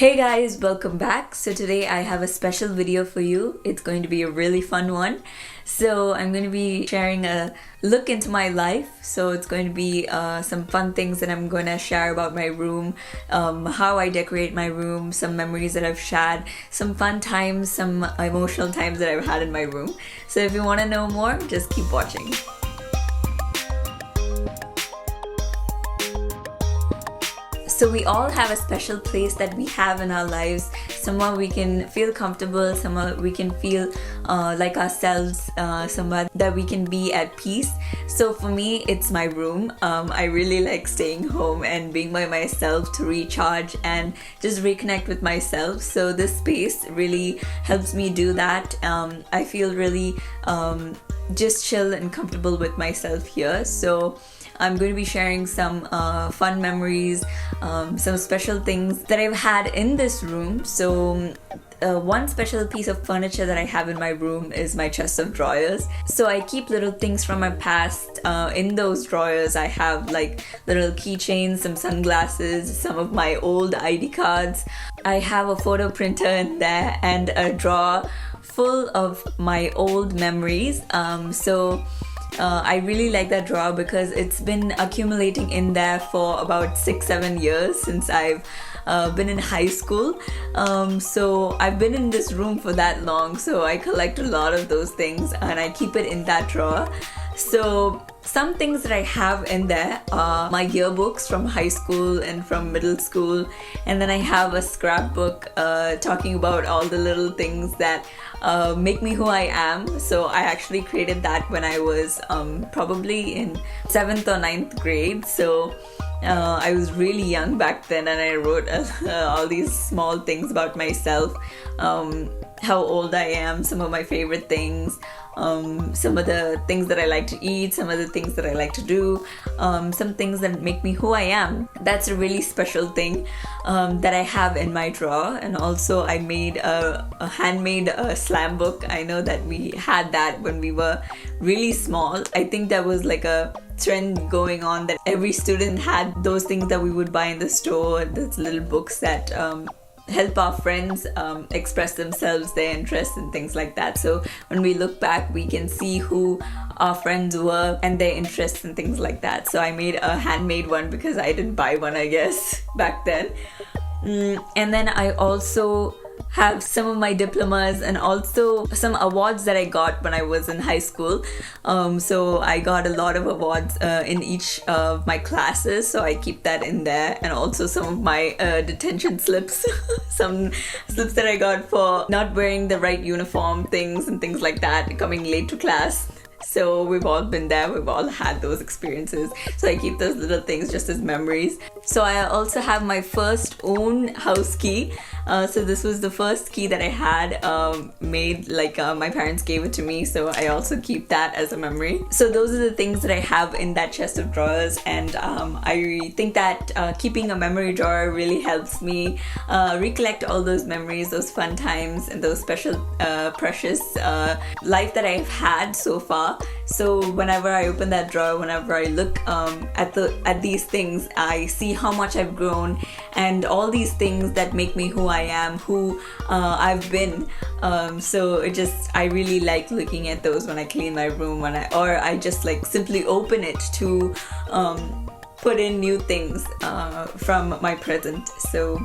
Hey guys, welcome back. So today I have a special video for you. It's going to be a really fun one. So I'm going to be sharing a look into my life. So it's going to be some fun things that I'm going to share about my room, how I decorate my room, some memories that I've shared, some fun times, some emotional times that I've had in my room. So if you want to know more, just keep watching. So we all have a special place that we have in our lives, somewhere we can feel comfortable, somewhere we can feel like ourselves, somewhere that we can be at peace. So for me, it's my room. I really like staying home and being by myself to recharge and just reconnect with myself. So this space really helps me do that. I feel really just chill and comfortable with myself here. So I'm going to be sharing some fun memories, some special things that I've had in this room. So one special piece of furniture that I have in my room is my chest of drawers. So I keep little things from my past in those drawers. I have like little keychains, some sunglasses, some of my old ID cards. I have a photo printer in there and a drawer full of my old memories. I really like that drawer because it's been accumulating in there for about 6-7 years since I've been in high school. So I've been in this room for that long, so I collect a lot of those things and I keep it in that drawer. So some things that I have in there are my yearbooks from high school and from middle school, and then I have a scrapbook talking about all the little things that make me who I am. So I actually created that when I was probably in 7th or 9th grade. So I was really young back then, and I wrote all these small things about myself, how old I am, some of my favorite things, some of the things that I like to eat, some of the things that I like to do, some things that make me who I am. That's a really special thing that I have in my drawer. And also I made a handmade slam book. I know that we had that when we were really small. I think there was like a trend going on that every student had those things that we would buy in the store, those little books that help our friends express themselves, their interests and things like that. So when we look back, we can see who our friends were and their interests and things like that. So I made a handmade one because I didn't buy one, I guess, back then. And then I also have some of my diplomas and also some awards that I got when I was in high school. So I got a lot of awards in each of my classes, so I keep that in there. And also some of my detention slips, some slips that I got for not wearing the right uniform, things and things like that, coming late to class. So we've all been there, we've all had those experiences. So I keep those little things just as memories. So I also have my first own house key. So this was the first key that I had made, like my parents gave it to me. So I also keep that as a memory. So those are the things that I have in that chest of drawers. And I think that keeping a memory drawer really helps me recollect all those memories, those fun times and those special, precious life that I've had so far. So whenever I open that drawer, whenever I look at these things, I see how much I've grown and all these things that make me who I am, who I've been. So I really like looking at those when I clean my room, or I just like simply open it to put in new things from my present. So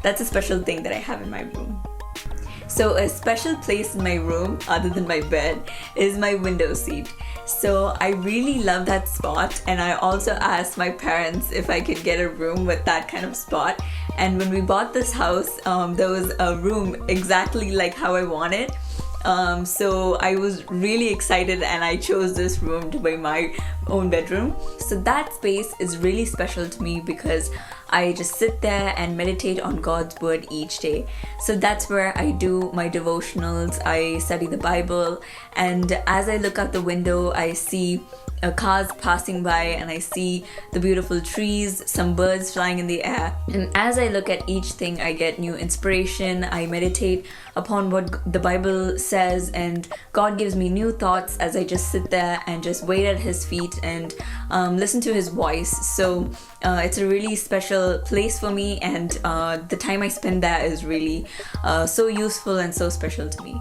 that's a special thing that I have in my room. So a special place in my room, other than my bed, is my window seat. So I really love that spot, and I also asked my parents if I could get a room with that kind of spot. And when we bought this house, there was a room exactly like how I wanted. So I was really excited and I chose this room to be my own bedroom. So that space is really special to me because I just sit there and meditate on God's word each day. So that's where I do my devotionals, I study the Bible, and as I look out the window, I see cars passing by, and I see the beautiful trees, some birds flying in the air. And as I look at each thing, I get new inspiration. I meditate upon what the Bible says, and God gives me new thoughts as I just sit there and just wait at His feet and listen to His voice. So it's a really special place for me, and the time I spend there is really so useful and so special to me.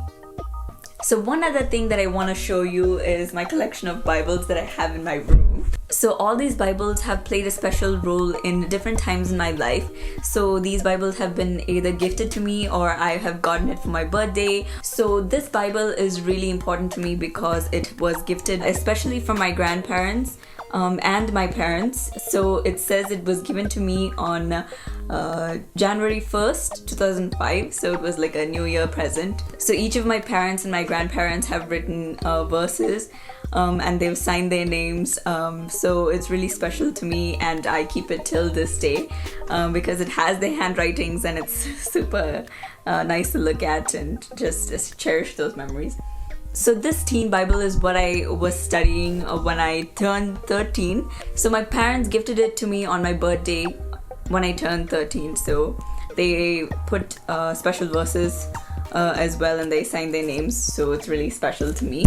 So one other thing that I want to show you is my collection of Bibles that I have in my room. So all these Bibles have played a special role in different times in my life. So these Bibles have been either gifted to me or I have gotten it for my birthday. So this Bible is really important to me because it was gifted especially from my grandparents and my parents. So it says it was given to me on January 1st, 2005. So it was like a New Year present. So each of my parents and my grandparents have written verses and they've signed their names. So it's really special to me, and I keep it till this day because it has their handwritings and it's super nice to look at and just cherish those memories. So this teen Bible is what I was studying when I turned 13. So my parents gifted it to me on my birthday when I turned 13. So they put special verses as well, and they signed their names. So it's really special to me.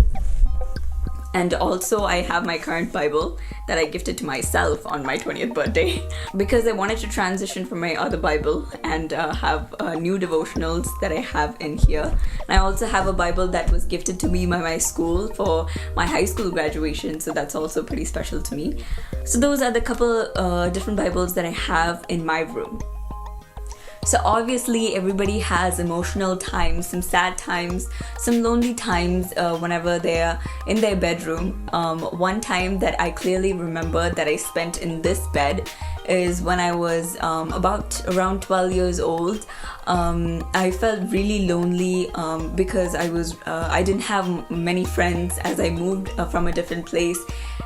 And also I have my current Bible that I gifted to myself on my 20th birthday because I wanted to transition from my other Bible and have new devotionals that I have in here. And I also have a Bible that was gifted to me by my school for my high school graduation, so that's also pretty special to me. So those are the couple different Bibles that I have in my room. So obviously everybody has emotional times, some sad times, some lonely times whenever they're in their bedroom. One time that I clearly remember that I spent in this bed is when I was around 12 years old. I felt really lonely because I didn't have many friends as I moved from a different place,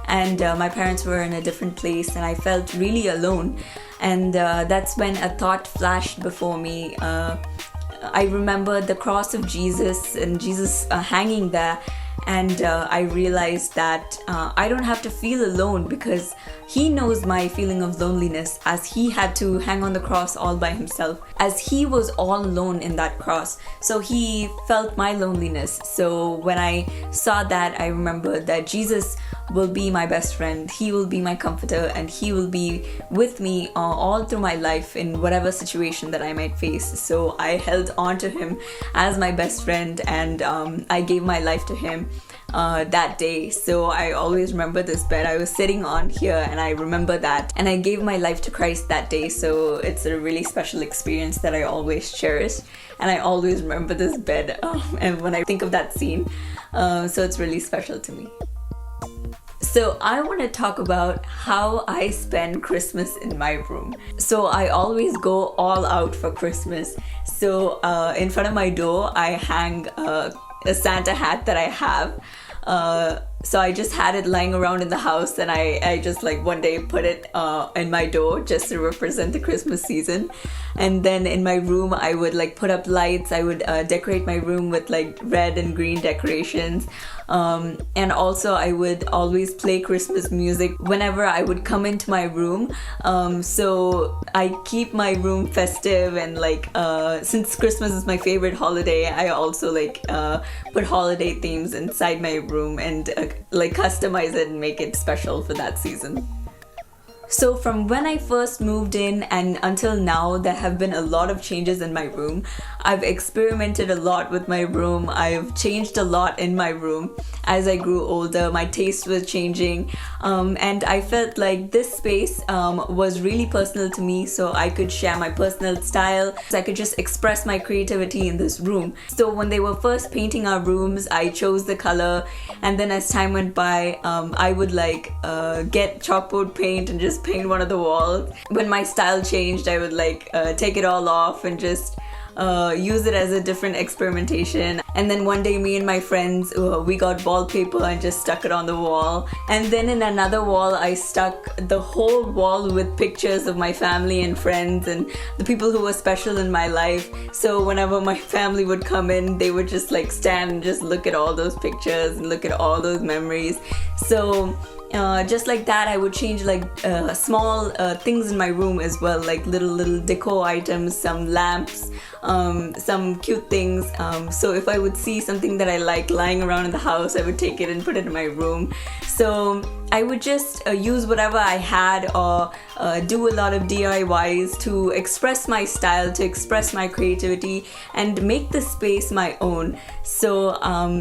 and my parents were in a different place, and I felt really alone. And that's when a thought flashed before me. I remember the cross of Jesus and Jesus hanging there, and I realized that I don't have to feel alone because He knows my feeling of loneliness, as He had to hang on the cross all by Himself, as He was all alone in that cross. So He felt my loneliness. So when I saw that, I remembered that Jesus will be my best friend. He will be my comforter, and He will be with me all through my life in whatever situation that I might face. So I held on to Him as my best friend, and I gave my life to Him that day. So I always remember this bed. I was sitting on here and I remember that, and I gave my life to Christ that day. So it's a really special experience that I always cherish, and I always remember this bed and when I think of that scene. So it's really special to me. So I want to talk about how I spend Christmas in my room. So I always go all out for Christmas. So in front of my door, I hang a Santa hat that I have. So I just had it lying around in the house, and I just like one day put it in my door just to represent the Christmas season. And then in my room I would like put up lights. I would decorate my room with like red and green decorations. And also I would always play Christmas music whenever I would come into my room. So I keep my room festive, and like since Christmas is my favorite holiday, I also like put holiday themes inside my room and like customize it and make it special for that season. So from when I first moved in and until now, there have been a lot of changes in my room. I've experimented a lot with my room. I've changed a lot in my room. As I grew older, my taste was changing, and I felt like this space was really personal to me, so I could share my personal style. So I could just express my creativity in this room. So when they were first painting our rooms, I chose the color, and then as time went by, I would like get chalkboard paint and just paint one of the walls. When my style changed, I would like take it all off and just use it as a different experimentation. And then one day me and my friends we got wallpaper and just stuck it on the wall. And then in another wall I stuck the whole wall with pictures of my family and friends and the people who were special in my life. So whenever my family would come in, they would just like stand and just look at all those pictures and look at all those memories. So just like that, I would change like small things in my room as well, like little decor items, some lamps, some cute things. So if I would see something that I like lying around in the house, I would take it and put it in my room. So I would just use whatever I had, or do a lot of DIYs to express my style, to express my creativity, and make the space my own. So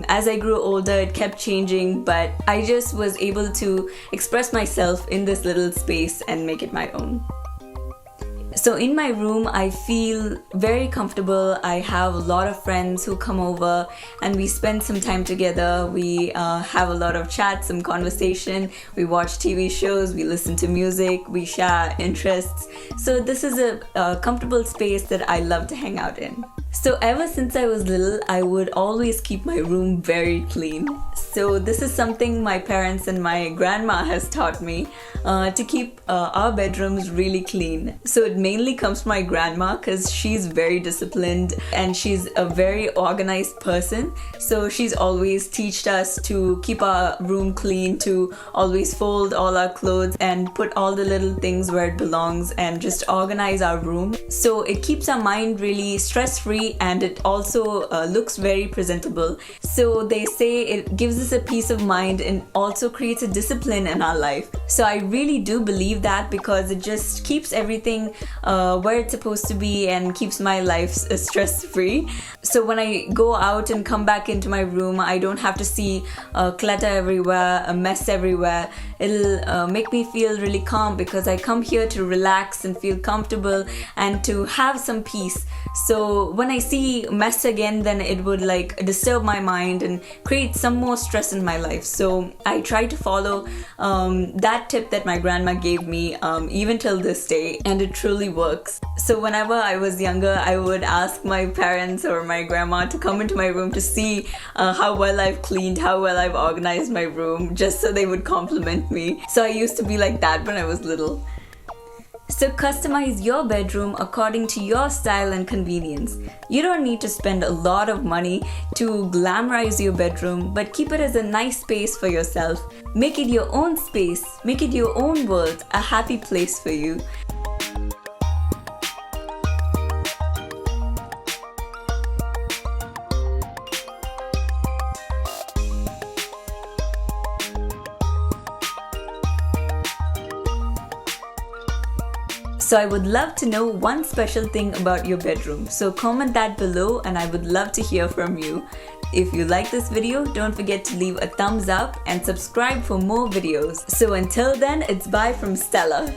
as I grew older, it kept changing, but I just was able to express myself in this little space and make it my own. So in my room, I feel very comfortable. I have a lot of friends who come over and we spend some time together. We have a lot of chat, some conversation. We watch TV shows, we listen to music, we share interests. So this is a comfortable space that I love to hang out in. So ever since I was little, I would always keep my room very clean. So this is something my parents and my grandma has taught me, to keep our bedrooms really clean. So it mainly comes from my grandma because she's very disciplined and she's a very organized person. So she's always taught us to keep our room clean, to always fold all our clothes and put all the little things where it belongs and just organize our room. So it keeps our mind really stress-free, and it also looks very presentable. So they say it gives us a peace of mind and also creates a discipline in our life. So I really do believe that, because it just keeps everything where it's supposed to be and keeps my life stress-free. So when I go out and come back into my room, I don't have to see clutter everywhere, a mess everywhere. It'll make me feel really calm, because I come here to relax and feel comfortable and to have some peace. So when I see mess again, then it would like disturb my mind and create some more stress in my life. So I try to follow that tip that my grandma gave me, even till this day, and it truly works. So whenever I was younger, I would ask my parents or my grandma to come into my room to see how well I've cleaned, how well I've organized my room, just so they would compliment me. So I used to be like that when I was little. So customize your bedroom according to your style and convenience. You don't need to spend a lot of money to glamorize your bedroom, but keep it as a nice space for yourself. Make it your own space, make it your own world, a happy place for you. So I would love to know one special thing about your bedroom. So comment that below and I would love to hear from you. If you like this video, don't forget to leave a thumbs up and subscribe for more videos. So until then, it's bye from Stella.